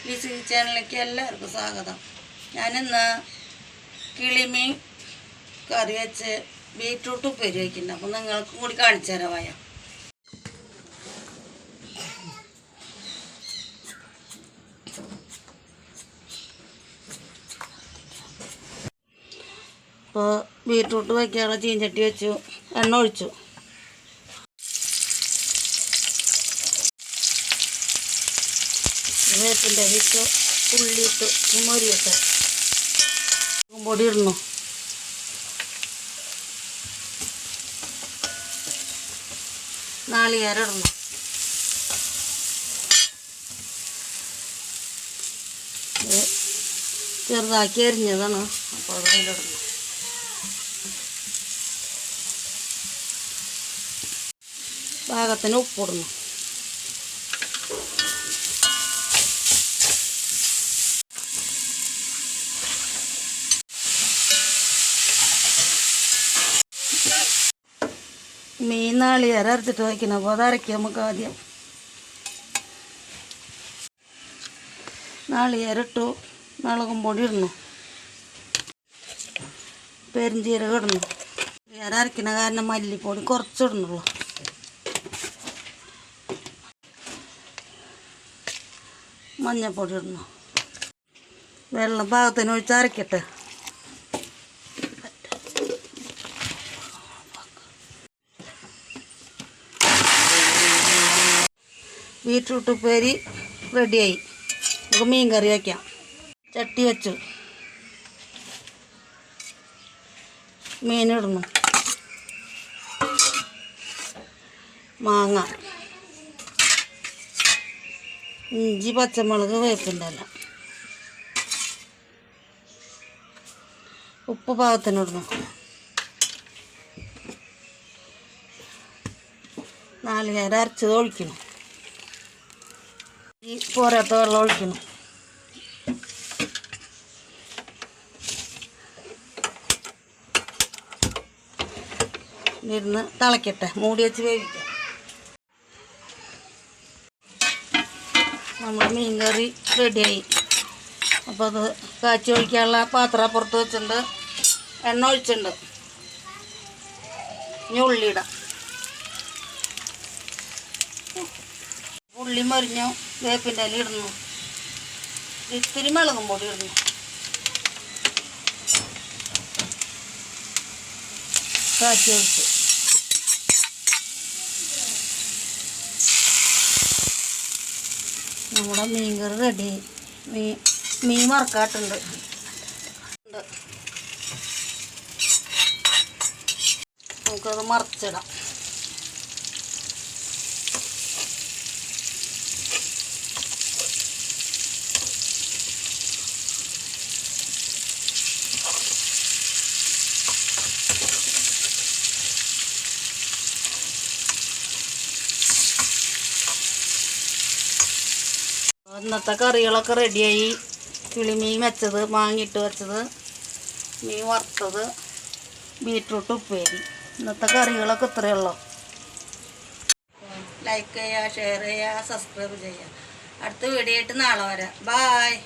ലിസി ചാനലിലേക്ക് എല്ലാവർക്കും സ്വാഗതം. ഞാനിന്ന് കിളിമീൻ കറി വെച്ച് ബീറ്റ്റൂട്ട് ഉപ്പേരി വയ്ക്കുന്നുണ്ട്. അപ്പോൾ നിങ്ങൾക്കും കൂടി കാണിച്ചു തരാം. വായ അപ്പോൾ ബീറ്റ്റൂട്ട് വയ്ക്കാനുള്ള ചീഞ്ചട്ടി വെച്ചു, എണ്ണ ഒഴിച്ചു. വേപ്പിൻ്റെ ഇട്ട് ഉള്ളിയിട്ട് മുരിയിട്ട് പൊടി ഇടണം. നാളികേരം ഇടണം. ചെറുതാക്കി അരിഞ്ഞതാണ്, അപ്പോൾ അത് അതിലിടണം. പാകത്തിന് ഉപ്പിടണം. മീൻ നാളികേരം അരച്ചിട്ട് വയ്ക്കണം. അപ്പോൾ അത് അരയ്ക്കാം. നമുക്ക് ആദ്യം നാളികേരം ഇട്ടു, മുളകും പൊടി ഇടണം, പെരുംജീരകം ഇടണം. നാളികേരം അരയ്ക്കണ കാരണം മല്ലിപ്പൊടി കുറച്ചിടണുള്ളൂ. മഞ്ഞൾപ്പൊടി ഇടണം. വെള്ളം പാകത്തിന് ഒഴിച്ച് അരയ്ക്കട്ടെ. ബീറ്റ്റൂട്ട് ഉപ്പേരി റെഡിയായി. നമുക്ക് മീൻ കറി വയ്ക്കാം. ചട്ടി വെച്ചു, മീനിടണം. മാങ്ങ, ഇഞ്ചി, പച്ചമുളക്, വേപ്പിൻ്റെ ഇല, ഉപ്പ് പാകത്തിനിടണം. നാളികേരം അരച്ചത് ഒഴിക്കണം. ഈ പോരാത്ത വെള്ളം ഒഴിക്കണം. ഇരുന്ന് തിളയ്ക്കട്ടെ. മൂടി വെച്ച് വേവിക്കാം. നമ്മുടെ മീൻ കറി റെഡിയായി. അപ്പോൾ അത് കാച്ചി ഒഴിക്കാനുള്ള പാത്രം അപ്പുറത്ത് വെച്ചിട്ടുണ്ട്. എണ്ണ ഒഴിച്ചിട്ടുണ്ട്. ഇനി ഉള്ളിയിടാം. ഉള്ളി മരിഞ്ഞു, വേപ്പിൻ്റെ ഇല ഇടുന്നു, ഇത്തിരി മുളകും പൊടി ഇടുന്നു. കാച്ചി ഒഴിച്ച് നമ്മുടെ മീൻ കറി റെഡി. മീൻ വറക്കാട്ടുണ്ട്. നമുക്കത് മറിച്ചിടാം. ഇന്നത്തെ കറികളൊക്കെ റെഡിയായി. കിളിമീൻ വെച്ചത്, മാങ്ങിയിട്ട് വെച്ചത്, മീൻ വറുത്തത്, ബീറ്റ്റൂട്ട് ഉപ്പേരി. ഇന്നത്തെ കറികളൊക്കെ ഇത്രയേ ഉള്ളൂ. ലൈക്ക് ചെയ്യുക, ഷെയർ ചെയ്യുക, സബ്സ്ക്രൈബ് ചെയ്യുക. അടുത്ത വീഡിയോ ആയിട്ട് നാളെ വരാം. ബായ്.